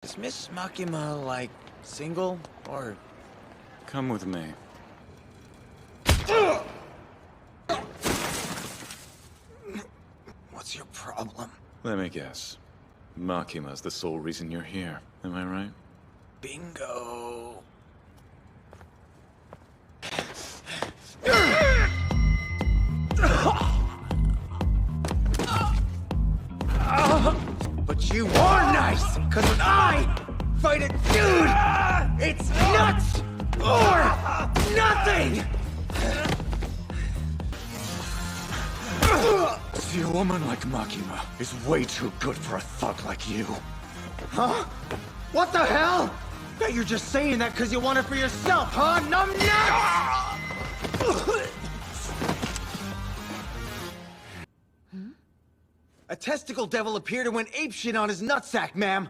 Is Miss Makima, like, single, or... Come with me. What's your problem? Let me guess. Makima's the sole reason you're here. Am I right? Bingo. But you are nice, because when I fight a dude, it's nuts or nothing! See, a woman like Makima is way too good for a thug like you. Huh? What the hell? Bet you're just saying that because you want it for yourself, huh? Numbnuts! A testicle devil appeared and went apeshit on his nutsack, ma'am.